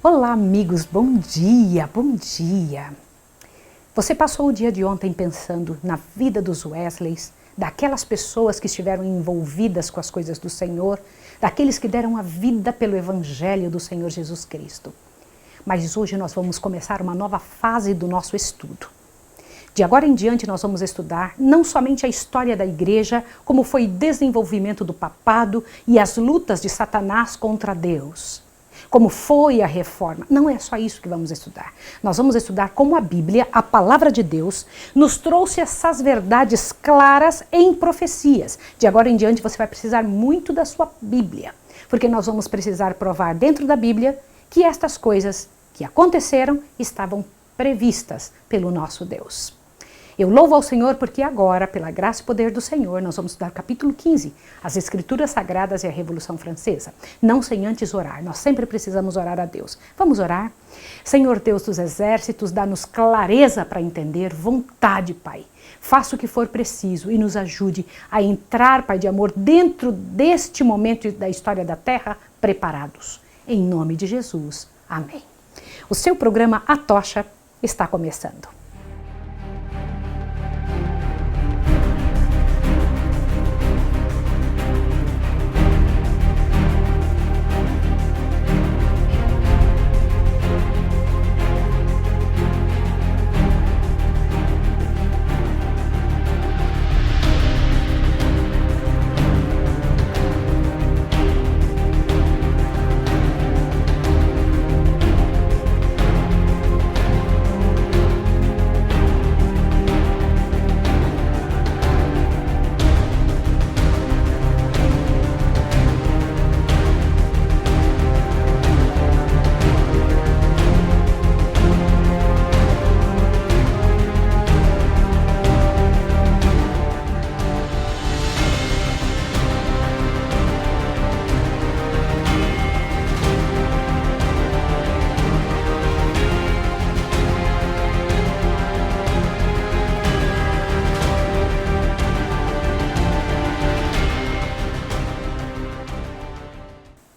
Olá, amigos, bom dia, bom dia. Você passou o dia de ontem pensando na vida dos Wesleys, daquelas pessoas que estiveram envolvidas com as coisas do Senhor, daqueles que deram a vida pelo Evangelho do Senhor Jesus Cristo. Mas hoje nós vamos começar uma nova fase do nosso estudo. De agora em diante nós vamos estudar não somente a história da igreja, como foi o desenvolvimento do papado e as lutas de Satanás contra Deus. Como foi a reforma. Não é só isso que vamos estudar. Nós vamos estudar como a Bíblia, a palavra de Deus, nos trouxe essas verdades claras em profecias. De agora em diante você vai precisar muito da sua Bíblia, porque nós vamos precisar provar dentro da Bíblia que estas coisas que aconteceram estavam previstas pelo nosso Deus. Eu louvo ao Senhor porque agora, pela graça e poder do Senhor, nós vamos estudar o capítulo 15, as Escrituras Sagradas e a Revolução Francesa. Não sem antes orar, nós sempre precisamos orar a Deus. Vamos orar? Senhor Deus dos exércitos, dá-nos clareza para entender, vontade, Pai. Faça o que for preciso e nos ajude a entrar, Pai de amor, dentro deste momento da história da Terra, preparados. Em nome de Jesus. Amém. O seu programa A Tocha está começando.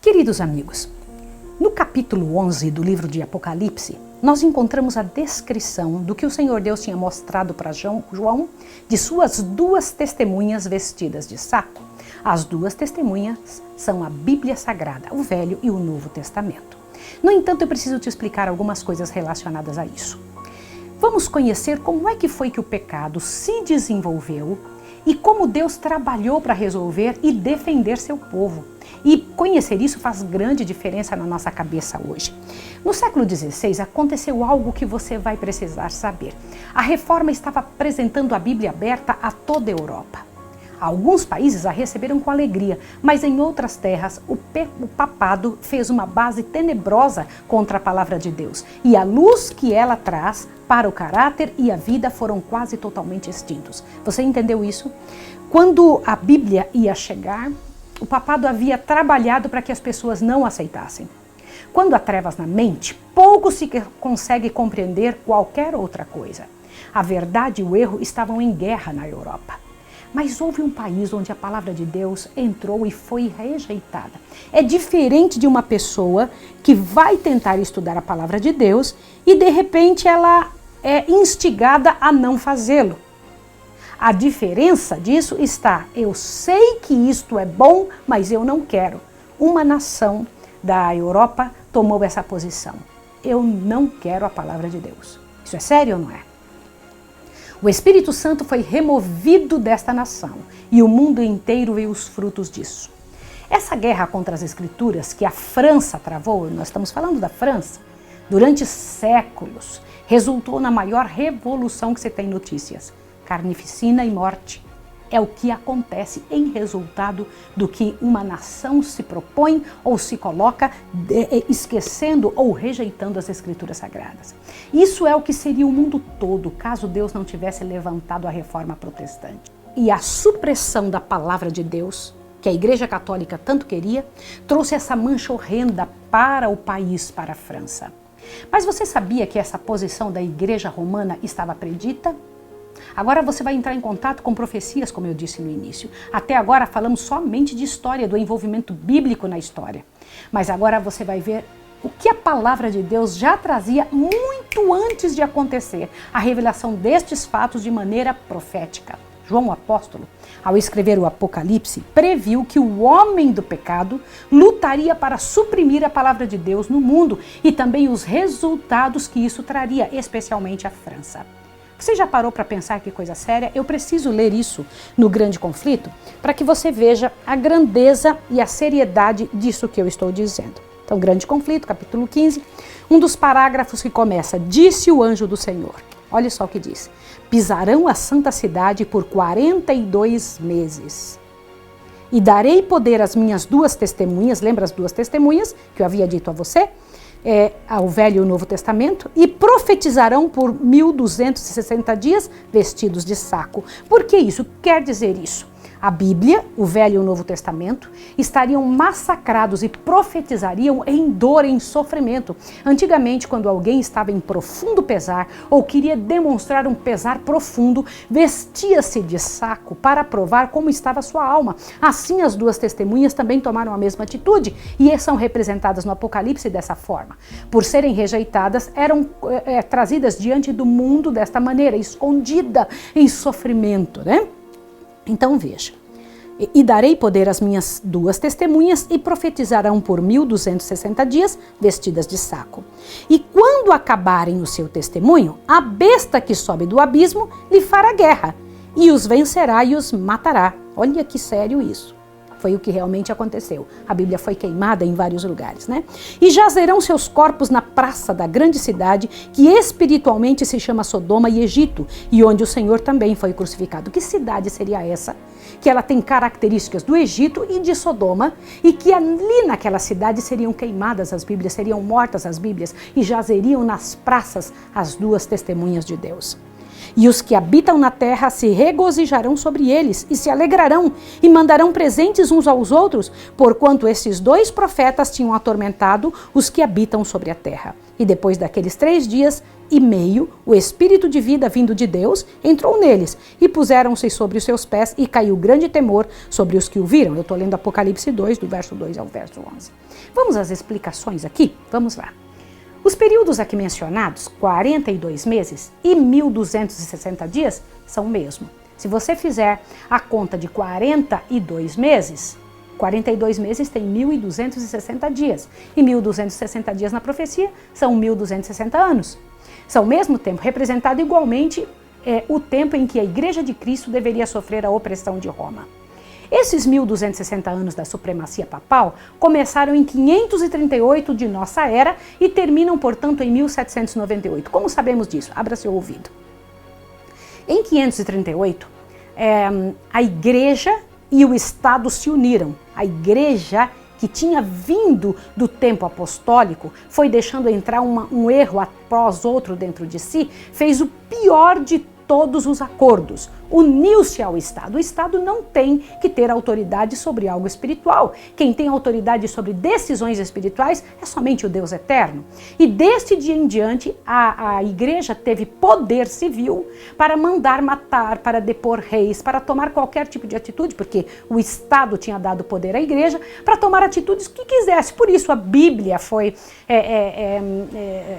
Queridos amigos, no capítulo 11 do livro de Apocalipse, nós encontramos a descrição do que o Senhor Deus tinha mostrado para João de suas duas testemunhas vestidas de saco. As duas testemunhas são a Bíblia Sagrada, o Velho e o Novo Testamento. No entanto, eu preciso te explicar algumas coisas relacionadas a isso. Vamos conhecer como é que foi que o pecado se desenvolveu e como Deus trabalhou para resolver e defender seu povo. E conhecer isso faz grande diferença na nossa cabeça hoje. No século XVI aconteceu algo que você vai precisar saber. A reforma estava apresentando a Bíblia aberta a toda a Europa. Alguns países a receberam com alegria, mas em outras terras o papado fez uma base tenebrosa contra a palavra de Deus. E a luz que ela traz para o caráter e a vida foram quase totalmente extintos. Você entendeu isso? Quando a Bíblia ia chegar, o papado havia trabalhado para que as pessoas não aceitassem. Quando há trevas na mente, pouco se consegue compreender qualquer outra coisa. A verdade e o erro estavam em guerra na Europa. Mas houve um país onde a palavra de Deus entrou e foi rejeitada. É diferente de uma pessoa que vai tentar estudar a palavra de Deus e de repente ela é instigada a não fazê-lo. A diferença disso está, eu sei que isto é bom, mas eu não quero. Uma nação da Europa tomou essa posição. Eu não quero a palavra de Deus. Isso é sério ou não é? O Espírito Santo foi removido desta nação e o mundo inteiro viu os frutos disso. Essa guerra contra as Escrituras que a França travou, nós estamos falando da França, durante séculos, resultou na maior revolução que você tem notícias. Carnificina e morte. É o que acontece em resultado do que uma nação se propõe ou se coloca esquecendo ou rejeitando as Escrituras Sagradas. Isso é o que seria o mundo todo, caso Deus não tivesse levantado a reforma protestante. E a supressão da palavra de Deus, que a Igreja Católica tanto queria, trouxe essa mancha horrenda para o país, para a França. Mas você sabia que essa posição da Igreja Romana estava predita? Agora você vai entrar em contato com profecias, como eu disse no início. Até agora falamos somente de história, do envolvimento bíblico na história. Mas agora você vai ver o que a palavra de Deus já trazia muito antes de acontecer, a revelação destes fatos de maneira profética. João, o apóstolo, ao escrever o Apocalipse, previu que o homem do pecado lutaria para suprimir a palavra de Deus no mundo e também os resultados que isso traria, especialmente à França. Você já parou para pensar que coisa séria? Eu preciso ler isso no Grande Conflito para que você veja a grandeza e a seriedade disso que eu estou dizendo. Então, Grande Conflito, capítulo 15, um dos parágrafos que começa: disse o anjo do Senhor. Olha só o que diz: pisarão a santa cidade por 42 meses. E darei poder às minhas duas testemunhas, lembra as duas testemunhas que eu havia dito a você? Ao Velho e o Novo Testamento, e profetizarão por 1260 dias vestidos de saco. Por que isso? Quer dizer isso? A Bíblia, o Velho e o Novo Testamento, estariam massacrados e profetizariam em dor, em sofrimento. Antigamente, quando alguém estava em profundo pesar ou queria demonstrar um pesar profundo, vestia-se de saco para provar como estava sua alma. Assim, as duas testemunhas também tomaram a mesma atitude e são representadas no Apocalipse dessa forma. Por serem rejeitadas, eram trazidas diante do mundo desta maneira, escondida em sofrimento, né? Então veja: e darei poder às minhas duas testemunhas e profetizarão por 1260 dias vestidas de saco. E quando acabarem o seu testemunho, a besta que sobe do abismo lhe fará guerra e os vencerá e os matará. Olha que sério isso. Foi o que realmente aconteceu. A Bíblia foi queimada em vários lugares, né? E jazerão seus corpos na praça da grande cidade, que espiritualmente se chama Sodoma e Egito, e onde o Senhor também foi crucificado. Que cidade seria essa? Que ela tem características do Egito e de Sodoma, e que ali naquela cidade seriam queimadas as Bíblias, seriam mortas as Bíblias, e jazeriam nas praças as duas testemunhas de Deus. E os que habitam na terra se regozijarão sobre eles e se alegrarão e mandarão presentes uns aos outros, porquanto esses dois profetas tinham atormentado os que habitam sobre a terra. E depois daqueles 3 dias e meio, o Espírito de vida vindo de Deus entrou neles e puseram-se sobre os seus pés e caiu grande temor sobre os que o viram. Eu estou lendo Apocalipse 2, do verso 2 ao verso 11. Vamos às explicações aqui? Vamos lá. Os períodos aqui mencionados, 42 meses e 1260 dias, são o mesmo. Se você fizer a conta de 42 meses, 42 meses tem 1260 dias. E 1260 dias na profecia são 1260 anos. São o mesmo tempo, representado igualmente o tempo em que a Igreja de Cristo deveria sofrer a opressão de Roma. Esses 1260 anos da supremacia papal começaram em 538 de nossa era e terminam, portanto, em 1798. Como sabemos disso? Abra seu ouvido. Em 538, a Igreja e o Estado se uniram. A Igreja, que tinha vindo do tempo apostólico, foi deixando entrar um erro após outro dentro de si, fez o pior de todos os acordos, uniu-se ao Estado. O Estado não tem que ter autoridade sobre algo espiritual. Quem tem autoridade sobre decisões espirituais é somente o Deus eterno. E deste dia em diante, a Igreja teve poder civil para mandar matar, para depor reis, para tomar qualquer tipo de atitude, porque o Estado tinha dado poder à Igreja para tomar atitudes que quisesse. Por isso a Bíblia foi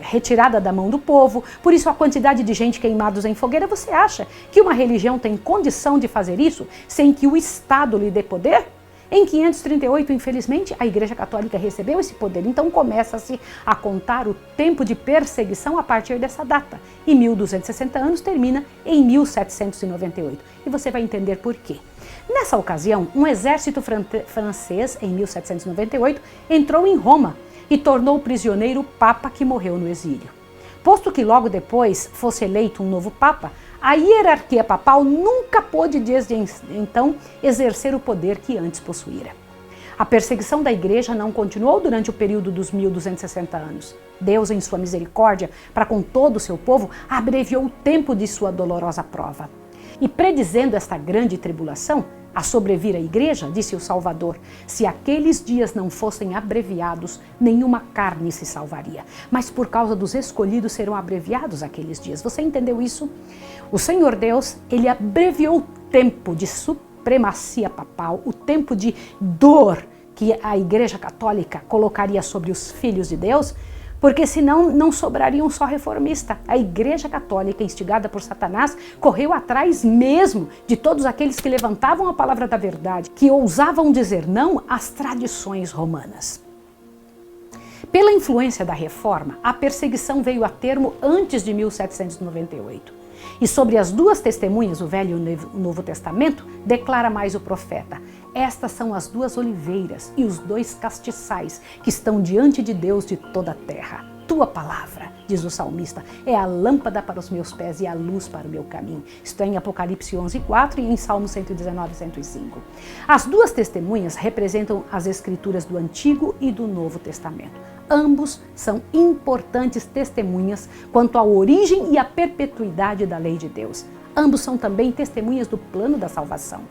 retirada da mão do povo, por isso a quantidade de gente queimados em fogueira. Você acha que uma religião tem condição de fazer isso sem que o Estado lhe dê poder? Em 538, infelizmente, a Igreja Católica recebeu esse poder, então começa-se a contar o tempo de perseguição a partir dessa data. E 1260 anos termina em 1798. E você vai entender por quê. Nessa ocasião, um exército francês, em 1798, entrou em Roma e tornou prisioneiro o Papa que morreu no exílio. Posto que logo depois fosse eleito um novo Papa, a hierarquia papal nunca pôde desde então exercer o poder que antes possuíra. A perseguição da Igreja não continuou durante o período dos 1260 anos. Deus, em sua misericórdia, para com todo o seu povo, abreviou o tempo de sua dolorosa prova. E predizendo esta grande tribulação, a sobrevir à Igreja, disse o Salvador, se aqueles dias não fossem abreviados, nenhuma carne se salvaria. Mas por causa dos escolhidos serão abreviados aqueles dias. Você entendeu isso? O Senhor Deus, Ele abreviou o tempo de supremacia papal, o tempo de dor, que a Igreja Católica colocaria sobre os filhos de Deus, porque senão não sobraria um só reformista. A Igreja Católica, instigada por Satanás, correu atrás mesmo de todos aqueles que levantavam a palavra da verdade, que ousavam dizer não às tradições romanas. Pela influência da Reforma, a perseguição veio a termo antes de 1798. E sobre as duas testemunhas, o Velho e o Novo Testamento, declara mais o profeta: estas são as duas oliveiras e os dois castiçais que estão diante de Deus de toda a terra. Tua palavra, diz o salmista, é a lâmpada para os meus pés e a luz para o meu caminho. Isto é em Apocalipse 11:4 e em Salmo 119:105. As duas testemunhas representam as escrituras do Antigo e do Novo Testamento. Ambos são importantes testemunhas quanto à origem e à perpetuidade da lei de Deus. Ambos são também testemunhas do plano da salvação.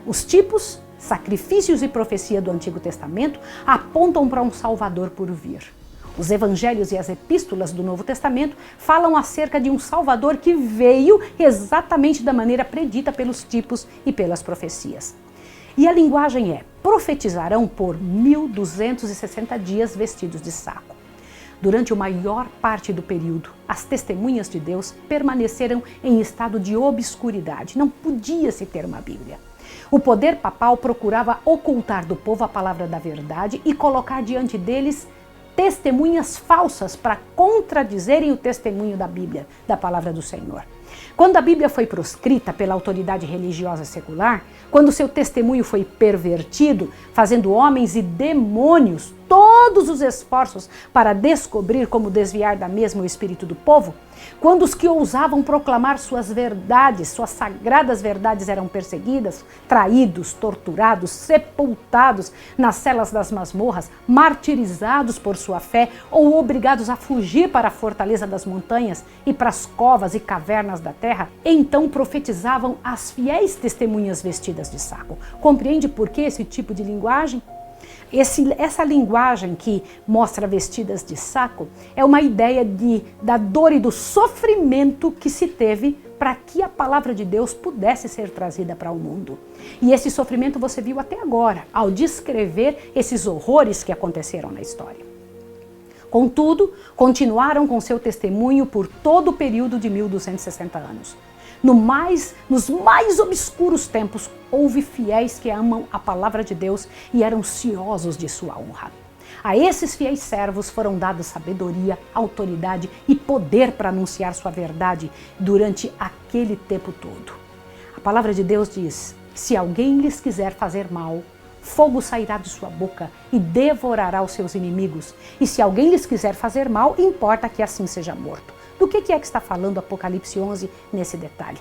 Os tipos, sacrifícios e profecia do Antigo Testamento apontam para um Salvador por vir. Os evangelhos e as epístolas do Novo Testamento falam acerca de um Salvador que veio exatamente da maneira predita pelos tipos e pelas profecias. E a linguagem é: profetizarão por 1260 dias vestidos de saco. Durante a maior parte do período, as testemunhas de Deus permaneceram em estado de obscuridade. Não podia se ter uma Bíblia. O poder papal procurava ocultar do povo a palavra da verdade e colocar diante deles testemunhas falsas para contradizerem o testemunho da Bíblia, da palavra do Senhor. Quando a Bíblia foi proscrita pela autoridade religiosa secular, quando seu testemunho foi pervertido, fazendo homens e demônios todos os esforços para descobrir como desviar da mesma o espírito do povo, quando os que ousavam proclamar suas verdades, suas sagradas verdades eram perseguidas, traídos, torturados, sepultados nas celas das masmorras, martirizados por sua fé ou obrigados a fugir para a fortaleza das montanhas e para as covas e cavernas da terra, então profetizavam as fiéis testemunhas vestidas de saco. Compreende por que esse tipo de linguagem? Essa linguagem que mostra vestidas de saco é uma ideia da dor e do sofrimento que se teve para que a palavra de Deus pudesse ser trazida para o mundo. E esse sofrimento você viu até agora, ao descrever esses horrores que aconteceram na história. Contudo, continuaram com seu testemunho por todo o período de 1260 anos. Nos mais obscuros tempos, houve fiéis que amam a palavra de Deus e eram ciosos de sua honra. A esses fiéis servos foram dados sabedoria, autoridade e poder para anunciar sua verdade durante aquele tempo todo. A palavra de Deus diz: se alguém lhes quiser fazer mal, fogo sairá de sua boca e devorará os seus inimigos. E se alguém lhes quiser fazer mal, importa que assim seja morto. Do que é que está falando Apocalipse 11 nesse detalhe?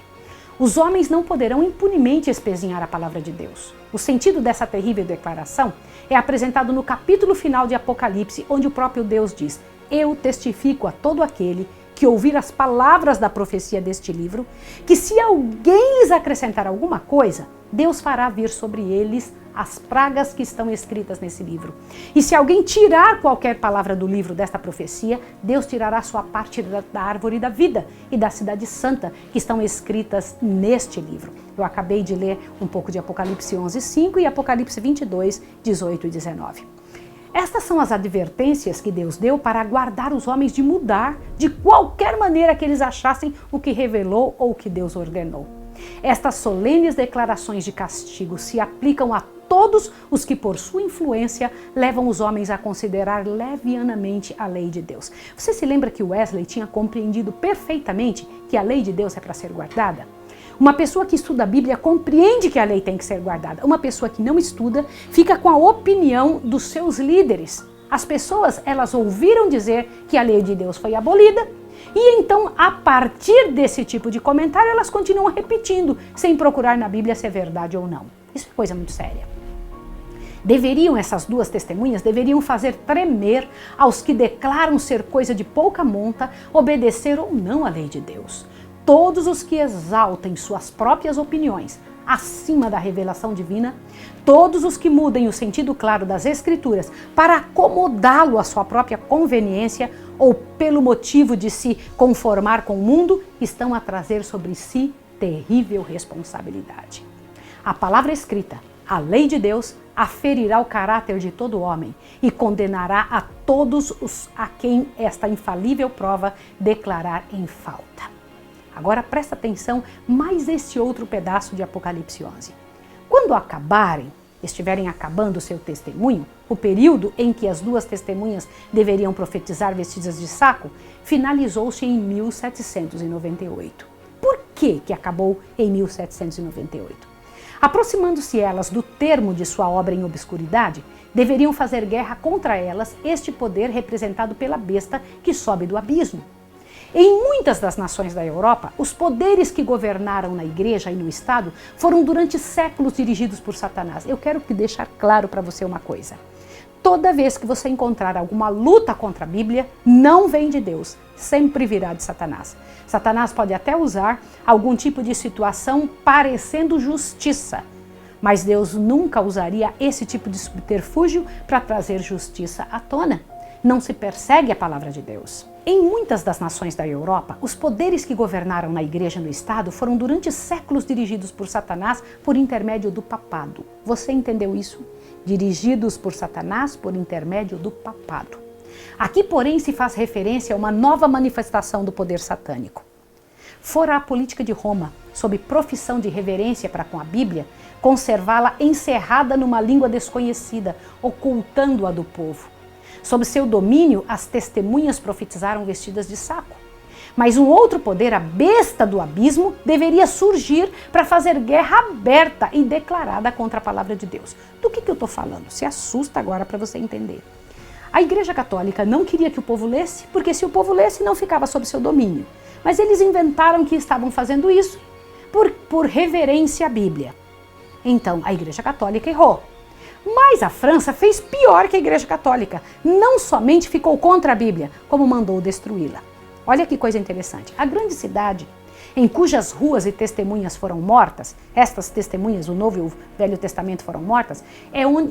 Os homens não poderão impunemente espezinhar a palavra de Deus. O sentido dessa terrível declaração é apresentado no capítulo final de Apocalipse, onde o próprio Deus diz: eu testifico a todo aquele que ouvir as palavras da profecia deste livro, que se alguém lhes acrescentar alguma coisa, Deus fará vir sobre eles as pragas que estão escritas nesse livro. E se alguém tirar qualquer palavra do livro desta profecia, Deus tirará sua parte da árvore da vida e da cidade santa que estão escritas neste livro. Eu acabei de ler um pouco de Apocalipse 11:5 e Apocalipse 22:18 e 19. Estas são as advertências que Deus deu para guardar os homens de mudar de qualquer maneira que eles achassem o que revelou ou o que Deus ordenou. Estas solenes declarações de castigo se aplicam a todos os que, por sua influência, levam os homens a considerar levianamente a lei de Deus. Você se lembra que Wesley tinha compreendido perfeitamente que a lei de Deus é para ser guardada? Uma pessoa que estuda a Bíblia compreende que a lei tem que ser guardada. Uma pessoa que não estuda fica com a opinião dos seus líderes. As pessoas, elas ouviram dizer que a lei de Deus foi abolida e então, a partir desse tipo de comentário, elas continuam repetindo, sem procurar na Bíblia se é verdade ou não. Isso é coisa muito séria. Essas duas testemunhas deveriam fazer tremer aos que declaram ser coisa de pouca monta, obedecer ou não à lei de Deus. Todos os que exaltem suas próprias opiniões acima da revelação divina, todos os que mudem o sentido claro das Escrituras para acomodá-lo à sua própria conveniência ou pelo motivo de se conformar com o mundo, estão a trazer sobre si terrível responsabilidade. A palavra escrita A lei de Deus aferirá o caráter de todo homem e condenará a todos os a quem esta infalível prova declarar em falta. Agora presta atenção mais este outro pedaço de Apocalipse 11. Quando estiverem acabando o seu testemunho, o período em que as duas testemunhas deveriam profetizar vestidas de saco, finalizou-se em 1798. Por que acabou em 1798? Aproximando-se elas do termo de sua obra em obscuridade, deveriam fazer guerra contra elas este poder representado pela besta que sobe do abismo. Em muitas das nações da Europa, os poderes que governaram na igreja e no Estado foram durante séculos dirigidos por Satanás. Eu quero deixar claro para você uma coisa. Toda vez que você encontrar alguma luta contra a Bíblia, não vem de Deus, sempre virá de Satanás. Satanás pode até usar algum tipo de situação parecendo justiça, mas Deus nunca usaria esse tipo de subterfúgio para trazer justiça à tona. Não se persegue a palavra de Deus. Em muitas das nações da Europa, os poderes que governaram na igreja e no Estado foram durante séculos dirigidos por Satanás por intermédio do papado. Você entendeu isso? Dirigidos por Satanás por intermédio do papado. Aqui, porém, se faz referência a uma nova manifestação do poder satânico. Fora a política de Roma, sob profissão de reverência para com a Bíblia, conservá-la encerrada numa língua desconhecida, ocultando-a do povo. Sob seu domínio, as testemunhas profetizaram vestidas de saco. Mas um outro poder, a besta do abismo, deveria surgir para fazer guerra aberta e declarada contra a palavra de Deus. Do que eu estou falando? Se assusta agora para você entender. A Igreja Católica não queria que o povo lesse, porque se o povo lesse, não ficava sob seu domínio. Mas eles inventaram que estavam fazendo isso por reverência à Bíblia. Então, a Igreja Católica errou. Mas a França fez pior que a Igreja Católica. Não somente ficou contra a Bíblia, como mandou destruí-la. Olha que coisa interessante. A grande cidade em cujas ruas e testemunhas foram mortas, estas testemunhas, o Novo e o Velho Testamento foram mortas,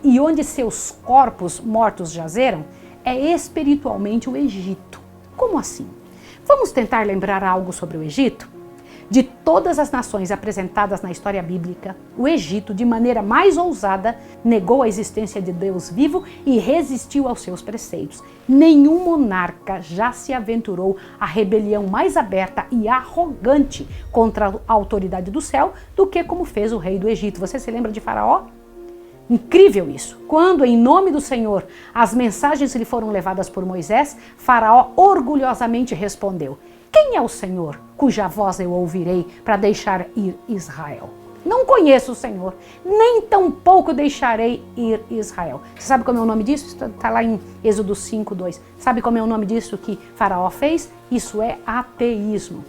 e onde seus corpos mortos jazeram, é espiritualmente o Egito. Como assim? Vamos tentar lembrar algo sobre o Egito? De todas as nações apresentadas na história bíblica, o Egito, de maneira mais ousada, negou a existência de Deus vivo e resistiu aos seus preceitos. Nenhum monarca já se aventurou à rebelião mais aberta e arrogante contra a autoridade do céu do que como fez o rei do Egito. Você se lembra de Faraó? Incrível isso. Quando, em nome do Senhor, as mensagens lhe foram levadas por Moisés, Faraó orgulhosamente respondeu: quem é o Senhor, cuja voz eu ouvirei para deixar ir Israel? Não conheço o Senhor, nem tampouco deixarei ir Israel. Você sabe como é o nome disso? Está lá em Êxodo 5:2. Sabe como é o nome disso que Faraó fez? Isso é ateísmo.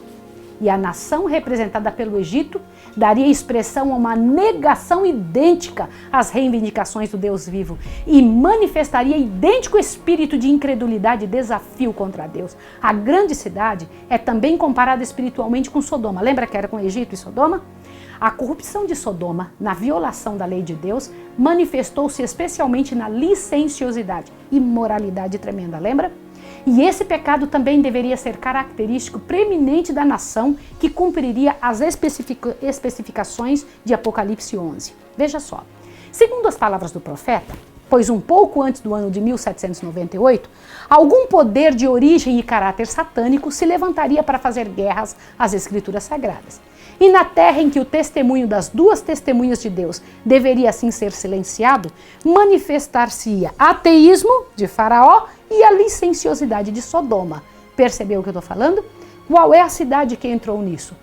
E a nação representada pelo Egito daria expressão a uma negação idêntica às reivindicações do Deus vivo e manifestaria idêntico espírito de incredulidade e desafio contra Deus. A grande cidade é também comparada espiritualmente com Sodoma. Lembra que era com Egito e Sodoma? A corrupção de Sodoma, na violação da lei de Deus, manifestou-se especialmente na licenciosidade, imoralidade tremenda, lembra? E esse pecado também deveria ser característico preeminente da nação que cumpriria as especificações de Apocalipse 11. Veja só, segundo as palavras do profeta, pois um pouco antes do ano de 1798, algum poder de origem e caráter satânico se levantaria para fazer guerras às Escrituras Sagradas. E na terra em que o testemunho das duas testemunhas de Deus deveria assim ser silenciado, manifestar-se-ia ateísmo de Faraó e a licenciosidade de Sodoma. Percebeu o que eu estou falando? Qual é a cidade que entrou nisso?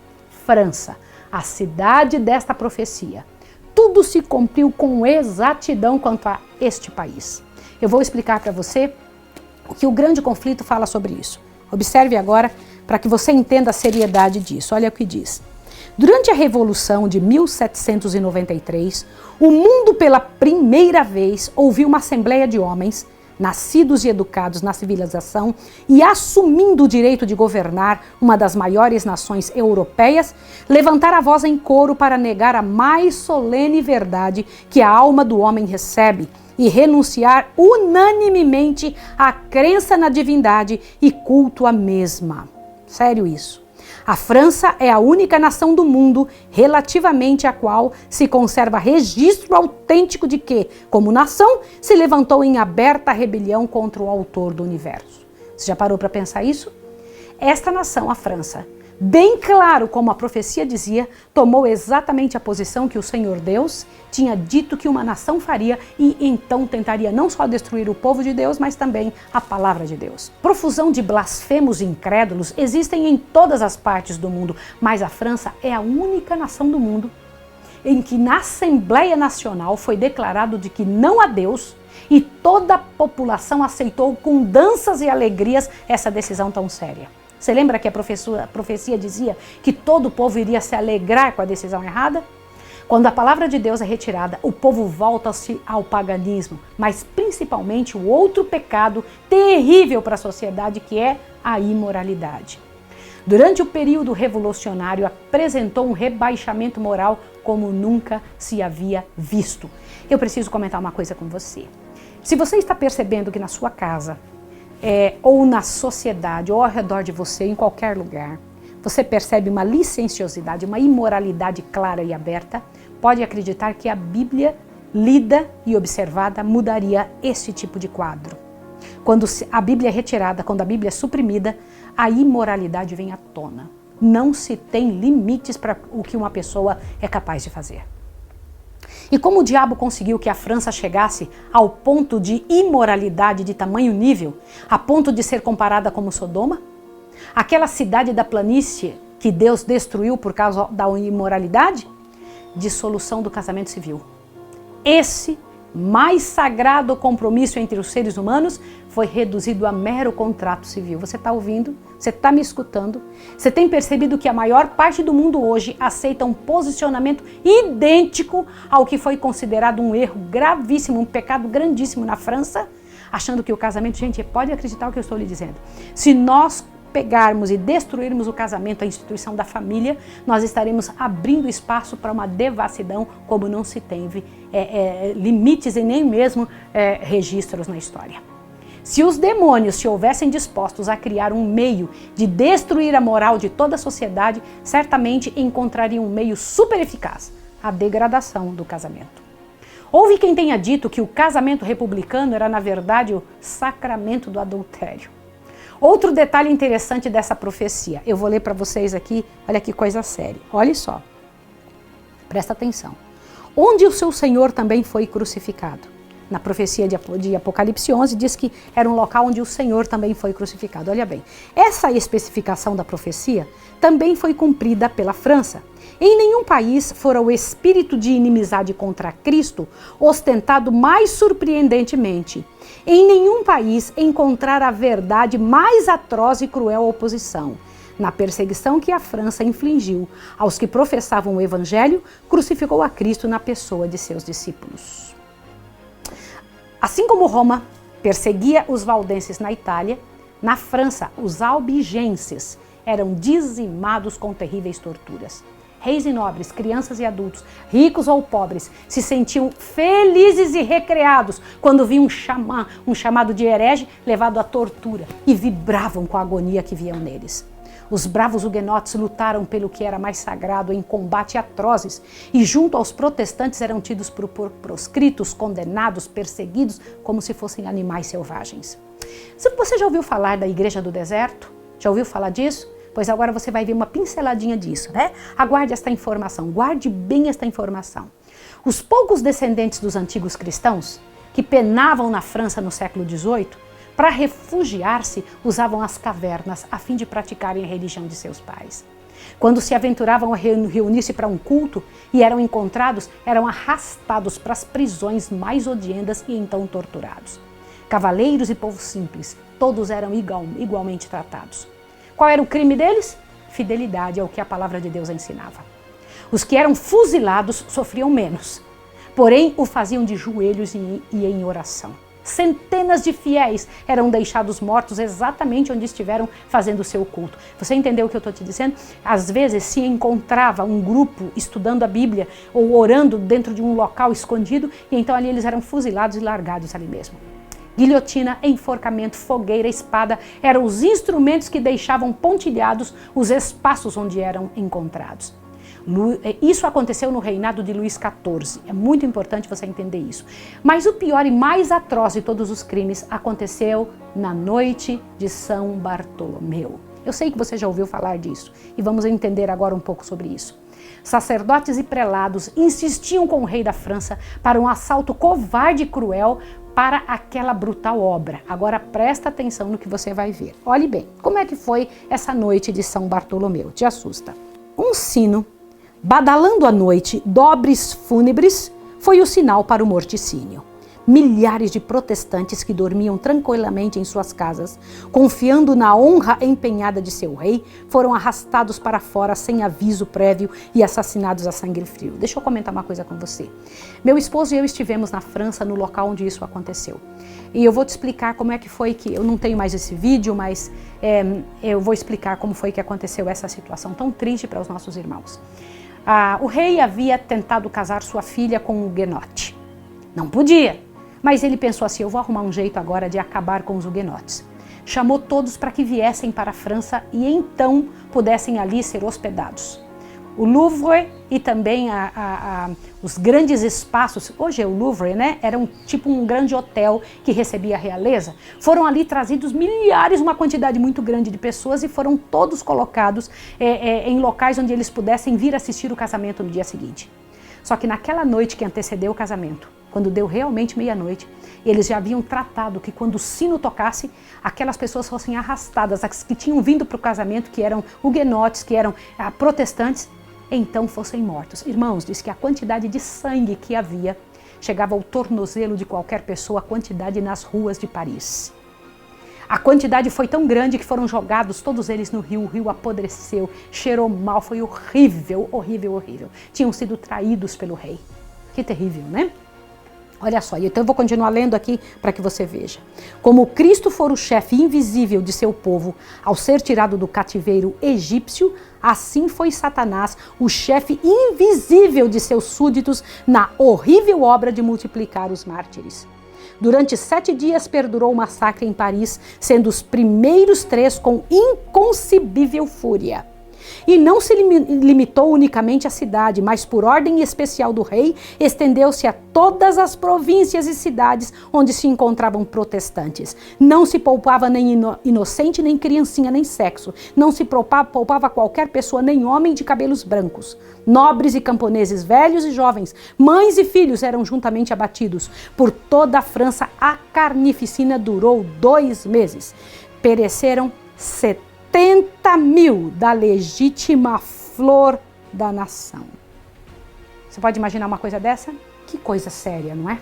França, a cidade desta profecia. Tudo se cumpriu com exatidão quanto a este país. Eu vou explicar para você o que o grande conflito fala sobre isso. Observe agora para que você entenda a seriedade disso. Olha o que diz. Durante a Revolução de 1793, o mundo pela primeira vez ouviu uma assembleia de homens, nascidos e educados na civilização e assumindo o direito de governar uma das maiores nações europeias, levantar a voz em coro para negar a mais solene verdade que a alma do homem recebe e renunciar unanimemente à crença na divindade e culto à mesma. Sério isso. A França é a única nação do mundo relativamente à qual se conserva registro autêntico de que, como nação, se levantou em aberta rebelião contra o autor do universo. Você já parou para pensar isso? Esta nação, a França, bem claro como a profecia dizia, tomou exatamente a posição que o Senhor Deus tinha dito que uma nação faria e então tentaria não só destruir o povo de Deus, mas também a palavra de Deus. Profusão de blasfemos e incrédulos existem em todas as partes do mundo, mas a França é a única nação do mundo em que na Assembleia Nacional foi declarado de que não há Deus e toda a população aceitou com danças e alegrias essa decisão tão séria. Você lembra que a profecia dizia que todo o povo iria se alegrar com a decisão errada? Quando a palavra de Deus é retirada, o povo volta-se ao paganismo, mas principalmente o outro pecado terrível para a sociedade, que é a imoralidade. Durante o período revolucionário, apresentou um rebaixamento moral como nunca se havia visto. Eu preciso comentar uma coisa com você. Se você está percebendo que na sua casa, ou na sociedade, ou ao redor de você, em qualquer lugar, você percebe uma licenciosidade, uma imoralidade clara e aberta, pode acreditar que a Bíblia, lida e observada, mudaria esse tipo de quadro. Quando a Bíblia é retirada, quando a Bíblia é suprimida, a imoralidade vem à tona. Não se tem limites para o que uma pessoa é capaz de fazer. E como o diabo conseguiu que a França chegasse ao ponto de imoralidade de tamanho nível, a ponto de ser comparada como Sodoma? Aquela cidade da planície que Deus destruiu por causa da imoralidade? Dissolução do casamento civil. Esse mais sagrado compromisso entre os seres humanos foi reduzido a mero contrato civil. Você está ouvindo? Você está me escutando? Você tem percebido que a maior parte do mundo hoje aceita um posicionamento idêntico ao que foi considerado um erro gravíssimo, um pecado grandíssimo na França, achando que o casamento, gente, pode acreditar o que eu estou lhe dizendo. Se nós pegarmos e destruirmos o casamento, a instituição da família, nós estaremos abrindo espaço para uma devassidão como não se teve limites e nem mesmo registros na história. Se os demônios se houvessem dispostos a criar um meio de destruir a moral de toda a sociedade, certamente encontrariam um meio super eficaz, a degradação do casamento. Houve quem tenha dito que o casamento republicano era, na verdade, o sacramento do adultério. Outro detalhe interessante dessa profecia, eu vou ler para vocês aqui, olha que coisa séria, olha só, presta atenção. Onde o seu Senhor também foi crucificado. Na profecia de Apocalipse 11 diz que era um local onde o Senhor também foi crucificado. Olha bem, essa especificação da profecia também foi cumprida pela França. Em nenhum país fora o espírito de inimizade contra Cristo ostentado mais surpreendentemente. Em nenhum país encontrar a verdade mais atroz e cruel oposição. Na perseguição que a França infligiu aos que professavam o Evangelho, crucificou a Cristo na pessoa de seus discípulos. Assim como Roma perseguia os valdenses na Itália, na França os albigenses eram dizimados com terríveis torturas. Reis e nobres, crianças e adultos, ricos ou pobres, se sentiam felizes e recreados quando viam um chamado de herege levado à tortura e vibravam com a agonia que viam neles. Os bravos huguenotes lutaram pelo que era mais sagrado em combate atrozes e junto aos protestantes eram tidos por proscritos, condenados, perseguidos como se fossem animais selvagens. Você já ouviu falar da Igreja do Deserto? Já ouviu falar disso? Pois agora você vai ver uma pinceladinha disso, né? Aguarde esta informação, guarde bem esta informação. Os poucos descendentes dos antigos cristãos que penavam na França no século XVIII, para refugiar-se, usavam as cavernas a fim de praticarem a religião de seus pais. Quando se aventuravam a reunir-se para um culto e eram encontrados, eram arrastados para as prisões mais odientas e então torturados. Cavaleiros e povo simples, todos eram igualmente tratados. Qual era o crime deles? Fidelidade ao que a palavra de Deus ensinava. Os que eram fuzilados sofriam menos, porém o faziam de joelhos e em oração. Centenas de fiéis eram deixados mortos exatamente onde estiveram fazendo o seu culto. Você entendeu o que eu estou te dizendo? Às vezes se encontrava um grupo estudando a Bíblia ou orando dentro de um local escondido e então ali eles eram fuzilados e largados ali mesmo. Guilhotina, enforcamento, fogueira, espada eram os instrumentos que deixavam pontilhados os espaços onde eram encontrados. Isso aconteceu no reinado de Luís XIV. É muito importante você entender isso. Mas o pior e mais atroz de todos os crimes aconteceu na noite de São Bartolomeu. Eu sei que você já ouviu falar disso e vamos entender agora um pouco sobre isso. Sacerdotes e prelados insistiam com o rei da França para um assalto covarde e cruel para aquela brutal obra. Agora presta atenção no que você vai ver. Olhe bem, como é que foi essa noite de São Bartolomeu? Te assusta. Um sino, badalando à noite, dobres fúnebres, foi o sinal para o morticínio. Milhares de protestantes que dormiam tranquilamente em suas casas, confiando na honra empenhada de seu rei, foram arrastados para fora sem aviso prévio e assassinados a sangue frio. Deixa eu comentar uma coisa com você. Meu esposo e eu estivemos na França, no local onde isso aconteceu. E eu vou te explicar como é que foi que... Eu não tenho mais esse vídeo, mas eu vou explicar como foi que aconteceu essa situação tão triste para os nossos irmãos. O rei havia tentado casar sua filha com um huguenote. Não podia. Mas ele pensou assim, eu vou arrumar um jeito agora de acabar com os huguenotes. Chamou todos para que viessem para a França e então pudessem ali ser hospedados. O Louvre e também os grandes espaços, hoje é o Louvre, né? Era tipo um grande hotel que recebia a realeza. Foram ali trazidos milhares, uma quantidade muito grande de pessoas e foram todos colocados em locais onde eles pudessem vir assistir o casamento no dia seguinte. Só que naquela noite que antecedeu o casamento, quando deu realmente meia-noite, eles já haviam tratado que quando o sino tocasse, aquelas pessoas fossem arrastadas, as que tinham vindo para o casamento, que eram huguenotes, que eram protestantes, então fossem mortos. Irmãos, diz que a quantidade de sangue que havia chegava ao tornozelo de qualquer pessoa, a quantidade nas ruas de Paris. A quantidade foi tão grande que foram jogados todos eles no rio, o rio apodreceu, cheirou mal, foi horrível, horrível, horrível. Tinham sido traídos pelo rei. Que terrível, né? Olha só, então eu vou continuar lendo aqui para que você veja. Como Cristo for o chefe invisível de seu povo ao ser tirado do cativeiro egípcio, assim foi Satanás, o chefe invisível de seus súditos na horrível obra de multiplicar os mártires. Durante 7 dias perdurou o massacre em Paris, sendo os primeiros 3 com inconcebível fúria. E não se limitou unicamente à cidade, mas por ordem especial do rei, estendeu-se a todas as províncias e cidades onde se encontravam protestantes. Não se poupava nem inocente, nem criancinha, nem sexo. Não se poupava qualquer pessoa, nem homem de cabelos brancos. Nobres e camponeses, velhos e jovens, mães e filhos eram juntamente abatidos. Por toda a França, a carnificina durou 2 meses. Pereceram 70.000 da legítima flor da nação. Você pode imaginar uma coisa dessa? Que coisa séria, não é?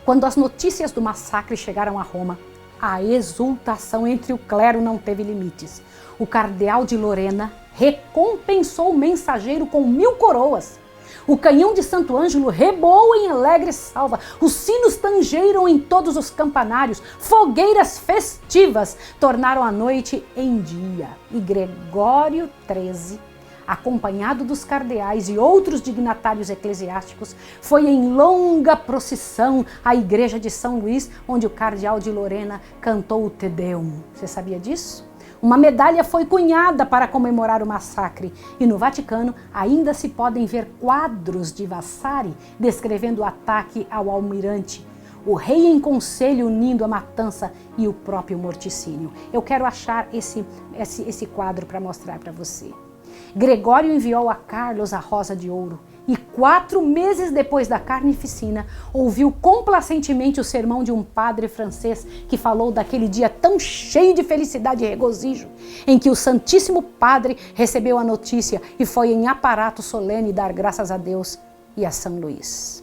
Quando as notícias do massacre chegaram a Roma, a exultação entre o clero não teve limites. O cardeal de Lorena recompensou o mensageiro com 1.000 coroas. O canhão de Santo Ângelo reboou em alegre salva, os sinos tangeiram em todos os campanários, fogueiras festivas tornaram a noite em dia. E Gregório XIII, acompanhado dos cardeais e outros dignatários eclesiásticos, foi em longa procissão à igreja de São Luís, onde o cardeal de Lorena cantou o Te Deum. Você sabia disso? Uma medalha foi cunhada para comemorar o massacre e no Vaticano ainda se podem ver quadros de Vasari descrevendo o ataque ao almirante, o rei em conselho unindo a matança e o próprio morticínio. Eu quero achar esse quadro para mostrar para você. Gregório enviou a Carlos a rosa de ouro e 4 meses depois da carnificina ouviu complacentemente o sermão de um padre francês que falou daquele dia tão cheio de felicidade e regozijo em que o Santíssimo Padre recebeu a notícia e foi em aparato solene dar graças a Deus e a São Luís.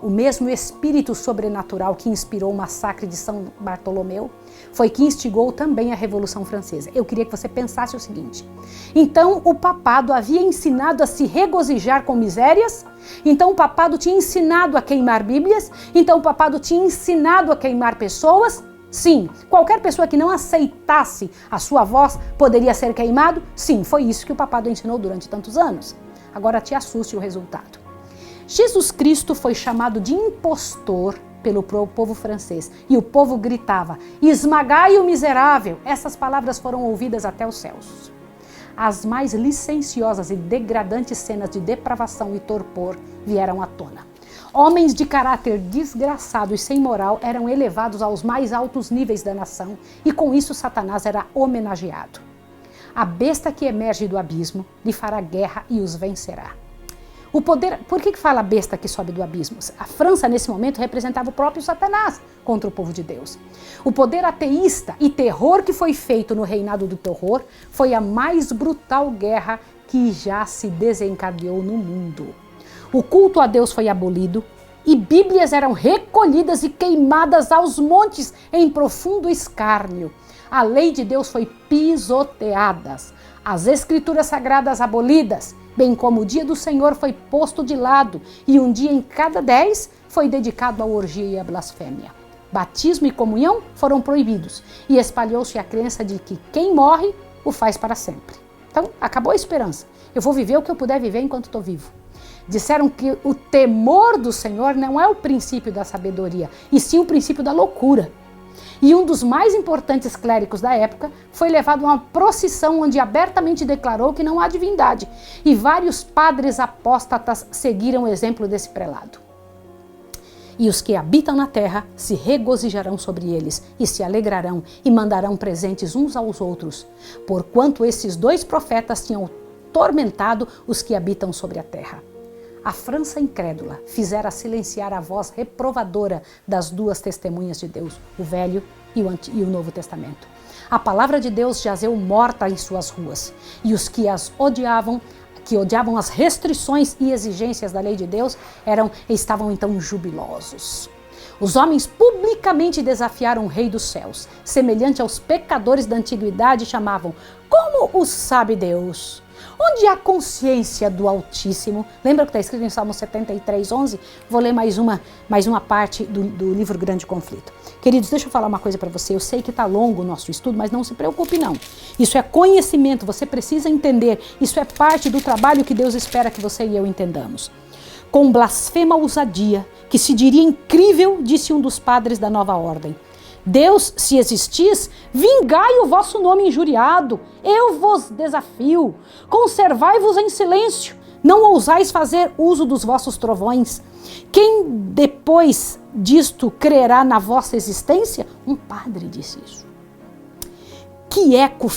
O mesmo espírito sobrenatural que inspirou o massacre de São Bartolomeu foi que instigou também a Revolução Francesa. Eu queria que você pensasse o seguinte: então o papado havia ensinado a se regozijar com misérias? Então o papado tinha ensinado a queimar bíblias? Então o papado tinha ensinado a queimar pessoas? Sim. Qualquer pessoa que não aceitasse a sua voz poderia ser queimado? Sim, foi isso que o papado ensinou durante tantos anos. Agora te assuste o resultado. Jesus Cristo foi chamado de impostor pelo povo francês. E o povo gritava: esmagai o miserável! Essas palavras foram ouvidas até os céus. As mais licenciosas e degradantes cenas de depravação e torpor vieram à tona. Homens de caráter desgraçado e sem moral eram elevados aos mais altos níveis da nação e com isso Satanás era homenageado. A besta que emerge do abismo lhe fará guerra e os vencerá. O poder, por que fala besta que sobe do abismo? A França, nesse momento, representava o próprio Satanás contra o povo de Deus. O poder ateísta e terror que foi feito no reinado do terror foi a mais brutal guerra que já se desencadeou no mundo. O culto a Deus foi abolido e Bíblias eram recolhidas e queimadas aos montes em profundo escárnio. A lei de Deus foi pisoteada, as escrituras sagradas abolidas, bem como o dia do Senhor foi posto de lado e um dia em cada 10 foi dedicado à orgia e à blasfêmia. Batismo e comunhão foram proibidos e espalhou-se a crença de que quem morre o faz para sempre. Então, acabou a esperança. Eu vou viver o que eu puder viver enquanto estou vivo. Disseram que o temor do Senhor não é o princípio da sabedoria, e sim o princípio da loucura. E um dos mais importantes clérigos da época foi levado a uma procissão onde abertamente declarou que não há divindade. E vários padres apóstatas seguiram o exemplo desse prelado. E os que habitam na terra se regozijarão sobre eles e se alegrarão e mandarão presentes uns aos outros, porquanto esses dois profetas tinham tormentado os que habitam sobre a terra. A França incrédula fizera silenciar a voz reprovadora das duas testemunhas de Deus, o Velho e o Novo Testamento. A palavra de Deus jazeu morta em suas ruas, e os que odiavam as restrições e exigências da lei de Deus, estavam então jubilosos. Os homens publicamente desafiaram o Rei dos Céus, semelhante aos pecadores da antiguidade chamavam: como o sabe Deus? Onde há consciência do Altíssimo? Lembra que está escrito em Salmo 73, 11? Vou ler mais uma parte do livro Grande Conflito. Queridos, deixa eu falar uma coisa para você. Eu sei que está longo o nosso estudo, mas não se preocupe não. Isso é conhecimento, você precisa entender. Isso é parte do trabalho que Deus espera que você e eu entendamos. Com blasfema ousadia, que se diria incrível, disse um dos padres da nova ordem: Deus, se existis, vingai o vosso nome injuriado, eu vos desafio, conservai-vos em silêncio, não ousais fazer uso dos vossos trovões. Quem depois disto crerá na vossa existência? Um padre disse isso. Que eco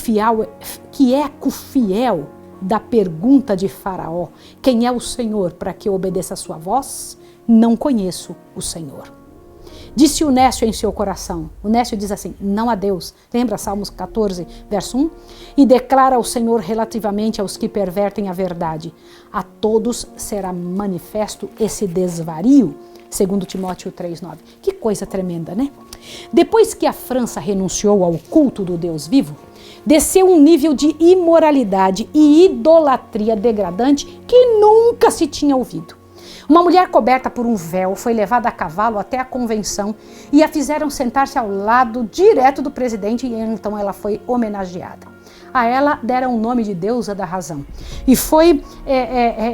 fiel da pergunta de Faraó: quem é o Senhor para que eu obedeça a sua voz? Não conheço o Senhor. Disse o nécio em seu coração. O nécio diz assim: não a Deus. Lembra Salmos 14, verso 1? E declara o Senhor relativamente aos que pervertem a verdade: a todos será manifesto esse desvario. Segundo Timóteo 3,9. Que coisa tremenda, né? Depois que a França renunciou ao culto do Deus vivo, desceu um nível de imoralidade e idolatria degradante que nunca se tinha ouvido. Uma mulher coberta por um véu foi levada a cavalo até a convenção e a fizeram sentar-se ao lado direto do presidente, e então ela foi homenageada. A ela deram o nome de deusa da razão e foi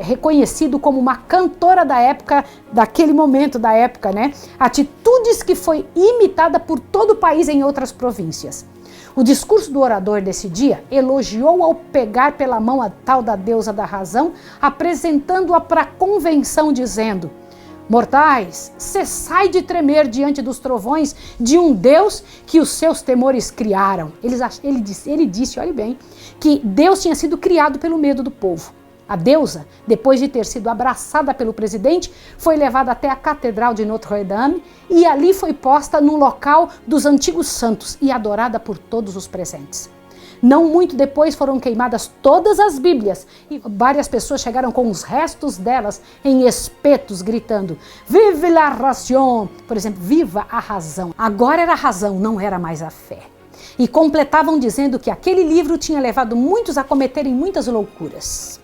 reconhecido como uma cantora da época, daquele momento da época, né? Atitudes que foi imitada por todo o país em outras províncias. O discurso do orador desse dia elogiou ao pegar pela mão a tal da deusa da razão, apresentando-a para a convenção, dizendo: mortais, cessai de tremer diante dos trovões de um Deus que os seus temores criaram. Ele disse, olhe bem, que Deus tinha sido criado pelo medo do povo. A deusa, depois de ter sido abraçada pelo presidente, foi levada até a Catedral de Notre-Dame e ali foi posta no local dos antigos santos e adorada por todos os presentes. Não muito depois foram queimadas todas as Bíblias e várias pessoas chegaram com os restos delas em espetos, gritando: Vive la raison! Por exemplo, viva a razão. Agora era a razão, não era mais a fé. E completavam dizendo que aquele livro tinha levado muitos a cometerem muitas loucuras.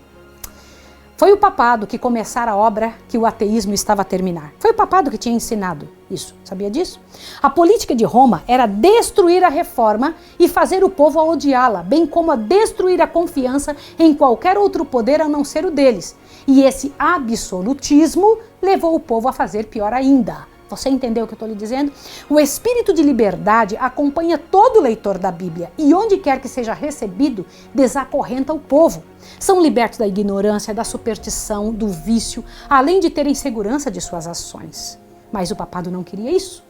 Foi o papado que começara a obra que o ateísmo estava a terminar. Foi o papado que tinha ensinado isso. Sabia disso? A política de Roma era destruir a reforma e fazer o povo a odiá-la, bem como a destruir a confiança em qualquer outro poder a não ser o deles. E esse absolutismo levou o povo a fazer pior ainda, Você entendeu o que eu estou lhe dizendo? O espírito de liberdade acompanha todo leitor da Bíblia e onde quer que seja recebido, desacorrenta o povo. São libertos da ignorância, da superstição, do vício, além de terem segurança de suas ações. Mas o papado não queria isso.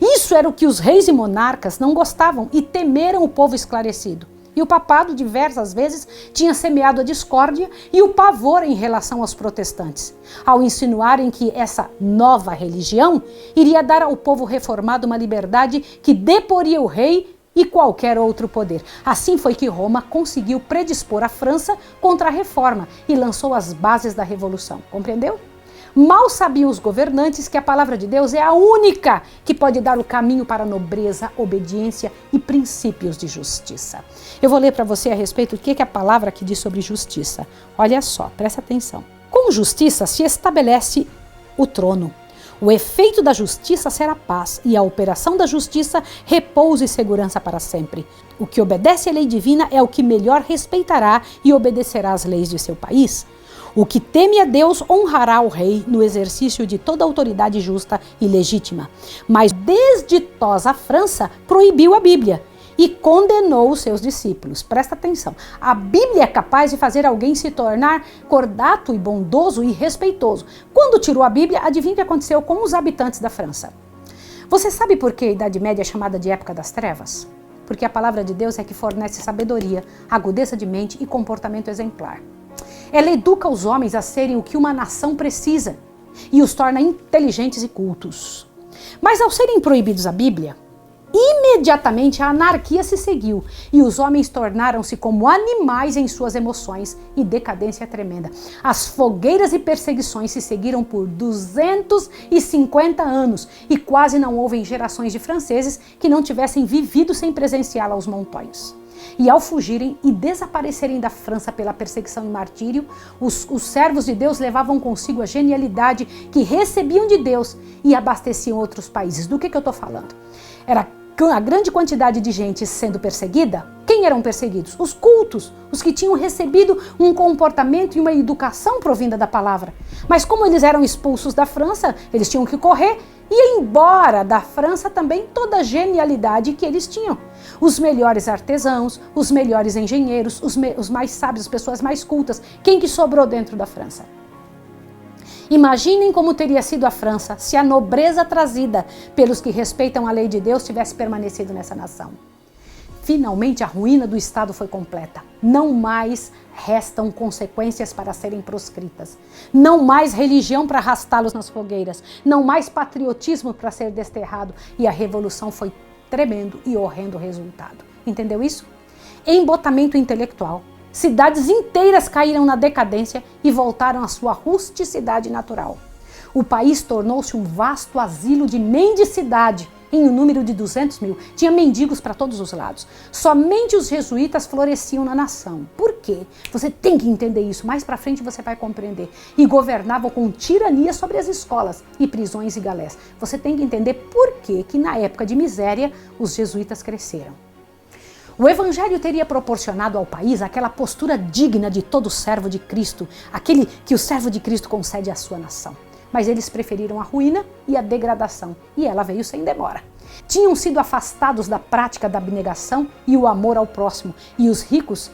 Isso era o que os reis e monarcas não gostavam e temeram o povo esclarecido. E o papado, diversas vezes, tinha semeado a discórdia e o pavor em relação aos protestantes, ao insinuarem que essa nova religião iria dar ao povo reformado uma liberdade que deporia o rei e qualquer outro poder. Assim foi que Roma conseguiu predispor a França contra a reforma e lançou as bases da revolução. Compreendeu? Mal sabiam os governantes que a palavra de Deus é a única que pode dar o caminho para a nobreza, obediência e princípios de justiça. Eu vou ler para você a respeito do que a palavra aqui diz sobre justiça. Olha só, presta atenção. Com justiça se estabelece o trono. O efeito da justiça será paz e a operação da justiça repouso e segurança para sempre. O que obedece à lei divina é o que melhor respeitará e obedecerá às leis de seu país. O que teme a Deus honrará o rei no exercício de toda autoridade justa e legítima. Mas desditosa França proibiu a Bíblia e condenou os seus discípulos. Presta atenção, a Bíblia é capaz de fazer alguém se tornar cordato e bondoso e respeitoso. Quando tirou a Bíblia, adivinha o que aconteceu com os habitantes da França? Você sabe por que a Idade Média é chamada de época das trevas? Porque a palavra de Deus é que fornece sabedoria, agudeza de mente e comportamento exemplar. Ela educa os homens a serem o que uma nação precisa e os torna inteligentes e cultos. Mas ao serem proibidos a Bíblia, imediatamente a anarquia se seguiu e os homens tornaram-se como animais em suas emoções e decadência tremenda. As fogueiras e perseguições se seguiram por 250 anos e quase não houve gerações de franceses que não tivessem vivido sem presenciá-la aos montões. E ao fugirem e desaparecerem da França pela perseguição e martírio, os servos de Deus levavam consigo a genialidade que recebiam de Deus e abasteciam outros países. Do que eu estou falando? Era a grande quantidade de gente sendo perseguida. Quem eram perseguidos? Os cultos, os que tinham recebido um comportamento e uma educação provinda da palavra. Mas como eles eram expulsos da França, eles tinham que correr e embora da França também toda a genialidade que eles tinham. Os melhores artesãos, os melhores engenheiros, os mais sábios, as pessoas mais cultas. Quem que sobrou dentro da França? Imaginem como teria sido a França se a nobreza trazida pelos que respeitam a lei de Deus tivesse permanecido nessa nação. Finalmente a ruína do Estado foi completa. Não mais restam consequências para serem proscritas. Não mais religião para arrastá-los nas fogueiras. Não mais patriotismo para ser desterrado. E a revolução foi tremendo e horrendo resultado. Entendeu isso? Embotamento intelectual. Cidades inteiras caíram na decadência e voltaram à sua rusticidade natural. O país tornou-se um vasto asilo de mendicidade, em um número de 200 mil. Tinha mendigos para todos os lados. Somente os jesuítas floresciam na nação. Por quê? Você tem que entender isso. Mais para frente você vai compreender. E governavam com tirania sobre as escolas e prisões e galés. Você tem que entender por quê que na época de miséria os jesuítas cresceram. O Evangelho teria proporcionado ao país aquela postura digna de todo servo de Cristo, aquele que o servo de Cristo concede à sua nação. Mas eles preferiram a ruína e a degradação, e ela veio sem demora. Tinham sido afastados da prática da abnegação e o amor ao próximo, e os ricos,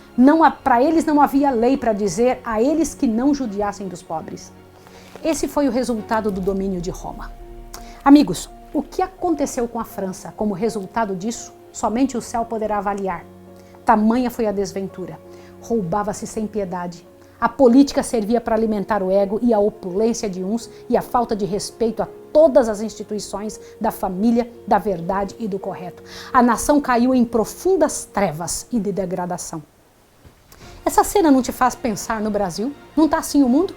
para eles não havia lei para dizer a eles que não judiassem dos pobres. Esse foi o resultado do domínio de Roma. Amigos, o que aconteceu com a França como resultado disso, somente o céu poderá avaliar. Tamanha foi a desventura. Roubava-se sem piedade. A política servia para alimentar o ego e a opulência de uns e a falta de respeito a todas as instituições da família, da verdade e do correto. A nação caiu em profundas trevas e de degradação. Essa cena não te faz pensar no Brasil? Não está assim o mundo?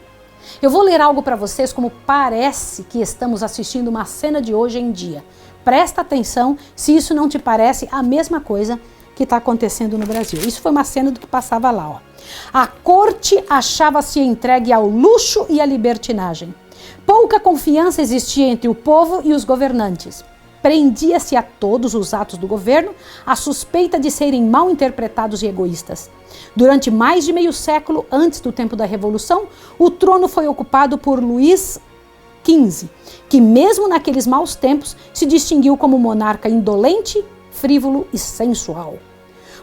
Eu vou ler algo para vocês como parece que estamos assistindo uma cena de hoje em dia. Presta atenção se isso não te parece a mesma coisa que está acontecendo no Brasil. Isso foi uma cena do que passava lá, ó. A corte achava-se entregue ao luxo e à libertinagem. Pouca confiança existia entre o povo e os governantes. Prendia-se a todos os atos do governo a suspeita de serem mal interpretados e egoístas. Durante mais de meio século antes do tempo da Revolução, o trono foi ocupado por Luís XV, que mesmo naqueles maus tempos se distinguiu como monarca indolente, frívolo e sensual.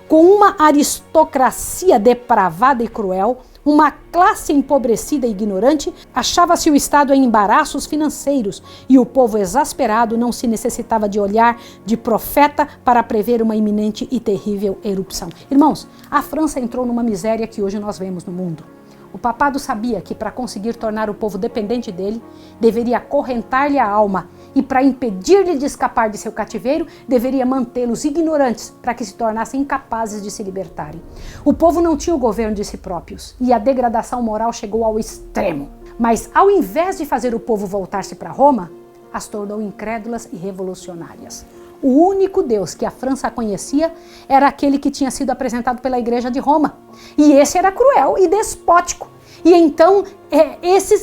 Com uma aristocracia depravada e cruel, uma classe empobrecida e ignorante, achava-se o Estado em embaraços financeiros e o povo exasperado não se necessitava de olhar de profeta para prever uma iminente e terrível erupção. Irmãos, a França entrou numa miséria que hoje nós vemos no mundo. O papado sabia que para conseguir tornar o povo dependente dele, deveria acorrentar-lhe a alma e para impedir-lhe de escapar de seu cativeiro, deveria mantê-los ignorantes para que se tornassem incapazes de se libertarem. O povo não tinha o governo de si próprios e a degradação moral chegou ao extremo. Mas ao invés de fazer o povo voltar-se para Roma, as tornou incrédulas e revolucionárias. O único Deus que a França conhecia era aquele que tinha sido apresentado pela Igreja de Roma. E esse era cruel e despótico. E então,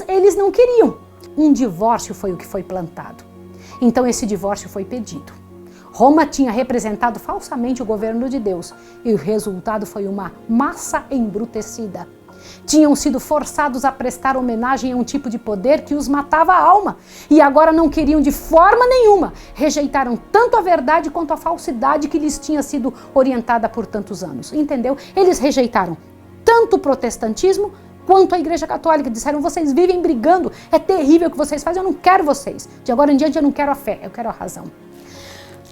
eles não queriam. Um divórcio foi o que foi plantado. Então esse divórcio foi pedido. Roma tinha representado falsamente o governo de Deus. E o resultado foi uma massa embrutecida. Tinham sido forçados a prestar homenagem a um tipo de poder que os matava a alma. E agora não queriam de forma nenhuma. Rejeitaram tanto a verdade quanto a falsidade que lhes tinha sido orientada por tantos anos. Entendeu? Eles rejeitaram tanto o protestantismo quanto a Igreja Católica. Disseram, vocês vivem brigando, é terrível o que vocês fazem, eu não quero vocês. De agora em diante eu não quero a fé, eu quero a razão.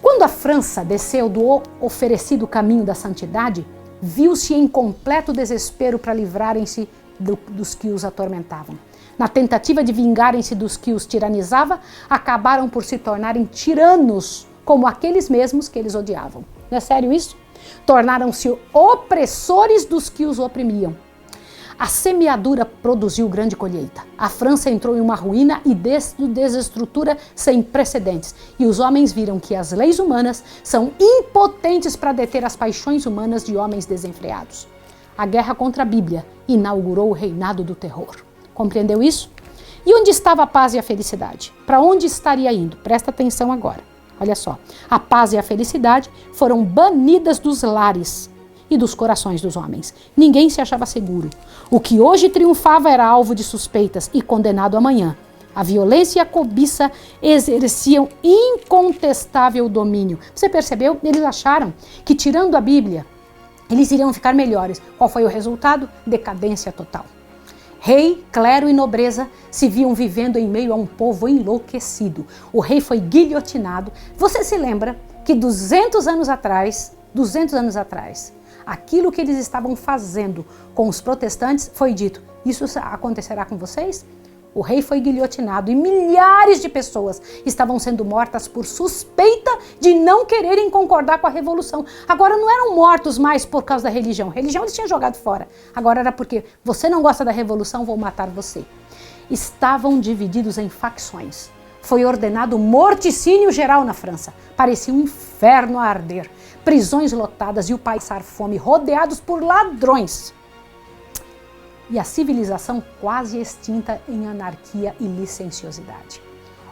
Quando a França desceu do oferecido caminho da santidade, viu-se em completo desespero para livrarem-se dos que os atormentavam. Na tentativa de vingarem-se dos que os tiranizavam, acabaram por se tornarem tiranos, como aqueles mesmos que eles odiavam. Não é sério isso? Tornaram-se opressores dos que os oprimiam. A semeadura produziu grande colheita. A França entrou em uma ruína e desestrutura sem precedentes. E os homens viram que as leis humanas são impotentes para deter as paixões humanas de homens desenfreados. A guerra contra a Bíblia inaugurou o reinado do terror. Compreendeu isso? E onde estava a paz e a felicidade? Para onde estaria indo? Presta atenção agora. Olha só. A paz e a felicidade foram banidas dos lares e dos corações dos homens. Ninguém se achava seguro. O que hoje triunfava era alvo de suspeitas e condenado amanhã. A violência e a cobiça exerciam incontestável domínio. Você percebeu? Eles acharam que tirando a Bíblia, eles iriam ficar melhores. Qual foi o resultado? Decadência total. Rei, clero e nobreza se viam vivendo em meio a um povo enlouquecido. O rei foi guilhotinado. Você se lembra que 200 anos atrás, aquilo que eles estavam fazendo com os protestantes foi dito, isso acontecerá com vocês? O rei foi guilhotinado e milhares de pessoas estavam sendo mortas por suspeita de não quererem concordar com a revolução. Agora não eram mortos mais por causa da religião. A religião eles tinham jogado fora. Agora era porque você não gosta da revolução, vou matar você. Estavam divididos em facções. Foi ordenado morticínio geral na França. Parecia um inferno a arder. Prisões lotadas e o país passar fome, rodeados por ladrões. E a civilização quase extinta em anarquia e licenciosidade.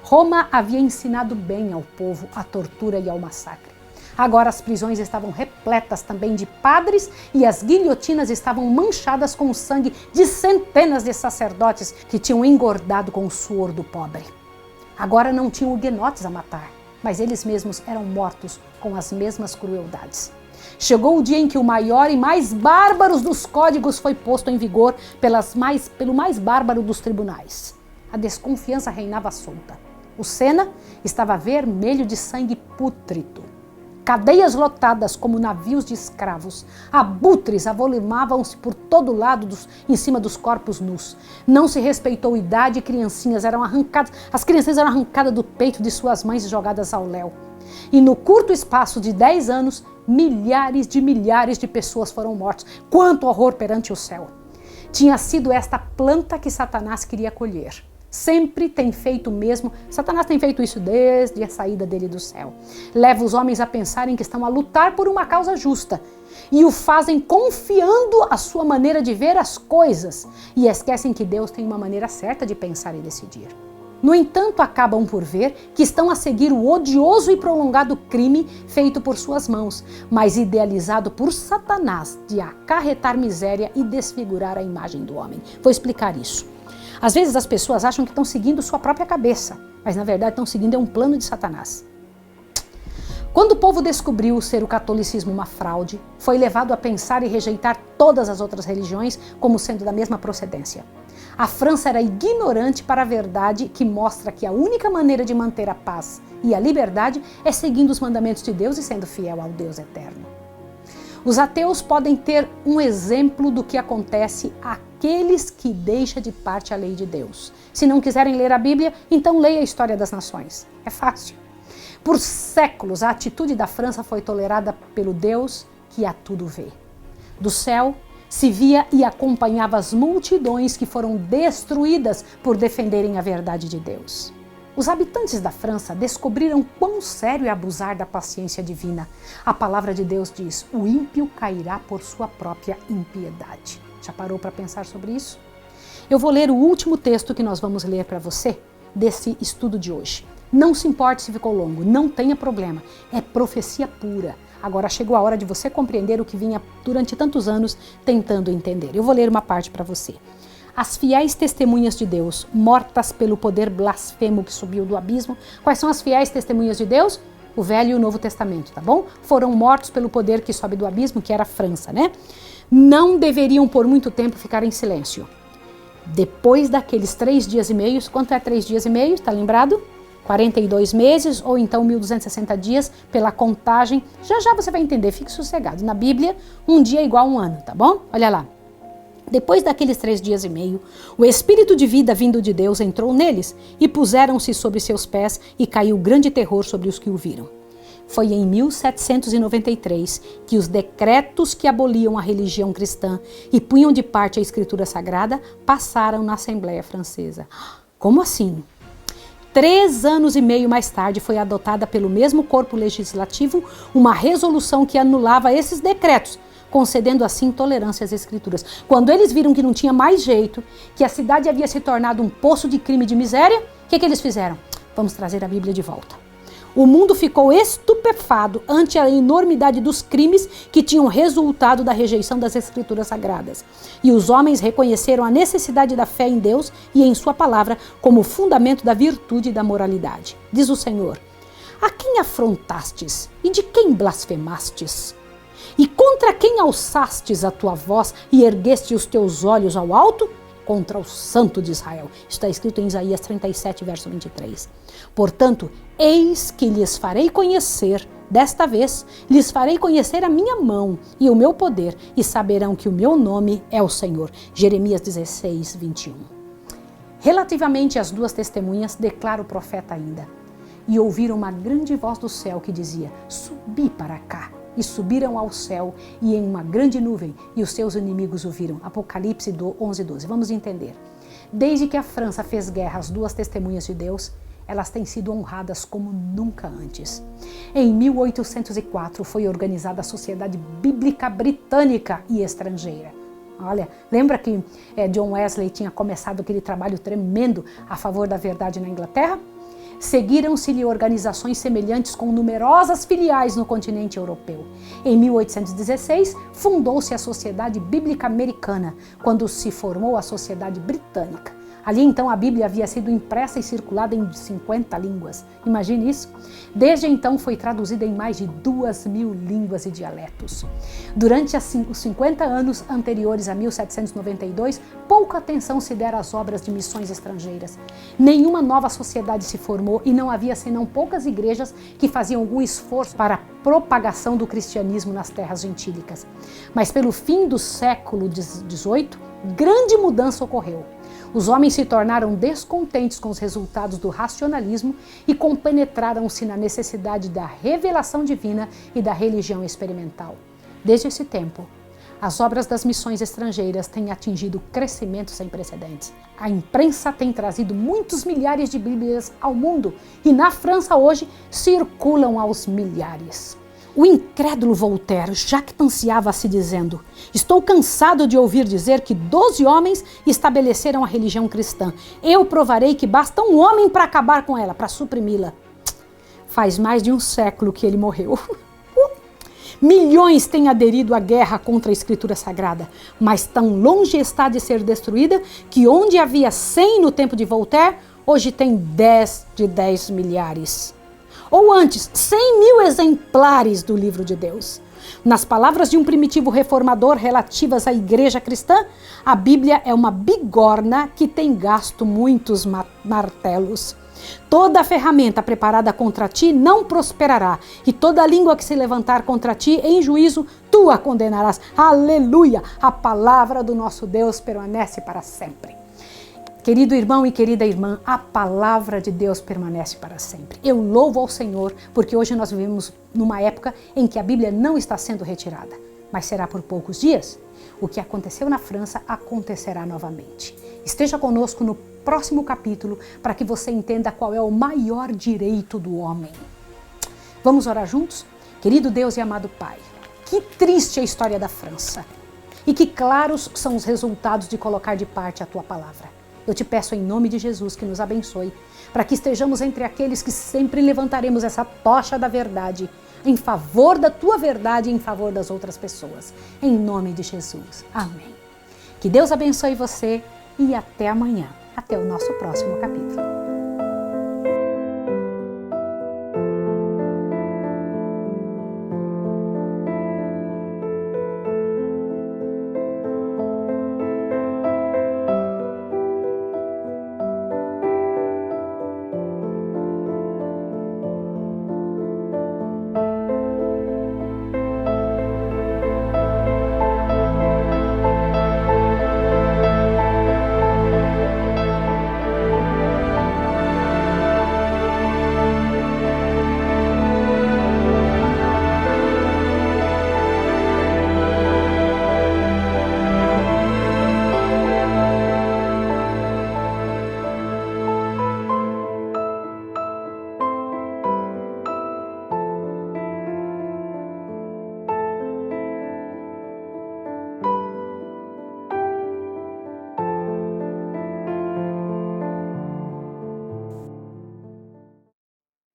Roma havia ensinado bem ao povo a tortura e ao massacre. Agora as prisões estavam repletas também de padres e as guilhotinas estavam manchadas com o sangue de centenas de sacerdotes que tinham engordado com o suor do pobre. Agora não tinham huguenotes a matar, mas eles mesmos eram mortos com as mesmas crueldades. Chegou o dia em que o maior e mais bárbaro dos códigos foi posto em vigor pelo mais bárbaro dos tribunais. A desconfiança reinava solta. O Sena estava vermelho de sangue pútrido. Cadeias lotadas como navios de escravos. Abutres avolumavam-se por todo lado em cima dos corpos nus. Não se respeitou idade e criancinhas eram arrancadas. As crianças eram arrancadas do peito de suas mães e jogadas ao léu. E no curto espaço de 10 anos, milhares de pessoas foram mortas. Quanto horror perante o céu! Tinha sido esta planta que Satanás queria colher. Sempre tem feito o mesmo. Satanás tem feito isso desde a saída dele do céu. Leva os homens a pensarem que estão a lutar por uma causa justa. E o fazem confiando a sua maneira de ver as coisas. E esquecem que Deus tem uma maneira certa de pensar e decidir. No entanto, acabam por ver que estão a seguir o odioso e prolongado crime feito por suas mãos, mas idealizado por Satanás de acarretar miséria e desfigurar a imagem do homem. Vou explicar isso. Às vezes as pessoas acham que estão seguindo sua própria cabeça, mas na verdade estão seguindo um plano de Satanás. Quando o povo descobriu ser o catolicismo uma fraude, foi levado a pensar e rejeitar todas as outras religiões como sendo da mesma procedência. A França era ignorante para a verdade que mostra que a única maneira de manter a paz e a liberdade é seguindo os mandamentos de Deus e sendo fiel ao Deus eterno. Os ateus podem ter um exemplo do que acontece àqueles que deixam de parte a lei de Deus. Se não quiserem ler a Bíblia, então leia a história das nações. É fácil. Por séculos, a atitude da França foi tolerada pelo Deus que a tudo vê. Do céu, se via e acompanhava as multidões que foram destruídas por defenderem a verdade de Deus. Os habitantes da França descobriram quão sério é abusar da paciência divina. A palavra de Deus diz: o ímpio cairá por sua própria impiedade. Já parou para pensar sobre isso? Eu vou ler o último texto que nós vamos ler para você desse estudo de hoje. Não se importe se ficou longo, não tenha problema, é profecia pura. Agora chegou a hora de você compreender o que vinha durante tantos anos tentando entender. Eu vou ler uma parte para você. As fiéis testemunhas de Deus, mortas pelo poder blasfemo que subiu do abismo. Quais são as fiéis testemunhas de Deus? O Velho e o Novo Testamento, tá bom? Foram mortos pelo poder que sobe do abismo, que era a França, né? Não deveriam por muito tempo ficar em silêncio. Depois daqueles 3 dias e meio, quanto é 3 dias e meio? Tá lembrado? 42 meses ou então 1260 dias pela contagem. Já já você vai entender, fique sossegado. Na Bíblia, um dia é igual a um ano, tá bom? Olha lá. Depois daqueles 3 dias e meio, o Espírito de vida vindo de Deus entrou neles e puseram-se sobre seus pés e caiu grande terror sobre os que o viram. Foi em 1793 que os decretos que aboliam a religião cristã e punham de parte a Escritura Sagrada passaram na Assembleia Francesa. Como assim? 3 anos e meio mais tarde foi adotada pelo mesmo corpo legislativo uma resolução que anulava esses decretos, concedendo assim tolerância às Escrituras. Quando eles viram que não tinha mais jeito, que a cidade havia se tornado um poço de crime e de miséria, o que eles fizeram? Vamos trazer a Bíblia de volta. O mundo ficou estupefado ante a enormidade dos crimes que tinham resultado da rejeição das Escrituras Sagradas. E os homens reconheceram a necessidade da fé em Deus e em sua palavra como fundamento da virtude e da moralidade. Diz o Senhor: a quem afrontastes e de quem blasfemastes? E contra quem alçastes a tua voz e ergueste os teus olhos ao alto? Contra o Santo de Israel. Isso está escrito em Isaías 37, verso 23. Portanto, eis que lhes farei conhecer, desta vez, lhes farei conhecer a minha mão e o meu poder, e saberão que o meu nome é o Senhor. Jeremias 16, 21. Relativamente às 2 testemunhas, declara o profeta ainda: e ouviram uma grande voz do céu que dizia: subi para cá. E subiram ao céu e em uma grande nuvem, e os seus inimigos o viram. Apocalipse 11, 12. Vamos entender. Desde que a França fez guerra às 2 testemunhas de Deus, elas têm sido honradas como nunca antes. Em 1804 foi organizada a Sociedade Bíblica Britânica e Estrangeira. Olha, lembra que John Wesley tinha começado aquele trabalho tremendo a favor da verdade na Inglaterra? Seguiram-se-lhe organizações semelhantes com numerosas filiais no continente europeu. Em 1816, fundou-se a Sociedade Bíblica Americana, quando se formou a Sociedade Britânica. Ali então a Bíblia havia sido impressa e circulada em 50 línguas. Imagine isso. Desde então foi traduzida em mais de 2.000 línguas e dialetos. Durante os 50 anos anteriores a 1792, pouca atenção se dera às obras de missões estrangeiras. Nenhuma nova sociedade se formou e não havia senão poucas igrejas que faziam algum esforço para a propagação do cristianismo nas terras gentílicas. Mas pelo fim do século XVIII, grande mudança ocorreu. Os homens se tornaram descontentes com os resultados do racionalismo e compenetraram-se na necessidade da revelação divina e da religião experimental. Desde esse tempo, as obras das missões estrangeiras têm atingido crescimento sem precedentes. A imprensa tem trazido muitos milhares de Bíblias ao mundo e na França hoje circulam aos milhares. O incrédulo Voltaire jactanciava-se dizendo: estou cansado de ouvir dizer que 12 homens estabeleceram a religião cristã. Eu provarei que basta um homem para acabar com ela, para suprimi-la. Faz mais de um século que ele morreu. Milhões têm aderido à guerra contra a Escritura Sagrada, mas tão longe está de ser destruída que onde havia 100 no tempo de Voltaire, hoje tem 10 de 10 milhares. Ou antes, 100 mil exemplares do livro de Deus. Nas palavras de um primitivo reformador relativas à igreja cristã, a Bíblia é uma bigorna que tem gasto muitos martelos. Toda ferramenta preparada contra ti não prosperará, e toda língua que se levantar contra ti em juízo, tu a condenarás. Aleluia! A palavra do nosso Deus permanece para sempre. Querido irmão e querida irmã, a palavra de Deus permanece para sempre. Eu louvo ao Senhor, porque hoje nós vivemos numa época em que a Bíblia não está sendo retirada, mas será por poucos dias. O que aconteceu na França acontecerá novamente. Esteja conosco no próximo capítulo para que você entenda qual é o maior direito do homem. Vamos orar juntos? Querido Deus e amado Pai, que triste a história da França e que claros são os resultados de colocar de parte a Tua palavra. Eu te peço em nome de Jesus que nos abençoe, para que estejamos entre aqueles que sempre levantaremos essa tocha da verdade, em favor da Tua verdade e em favor das outras pessoas. Em nome de Jesus. Amém. Que Deus abençoe você e até amanhã. Até o nosso próximo capítulo.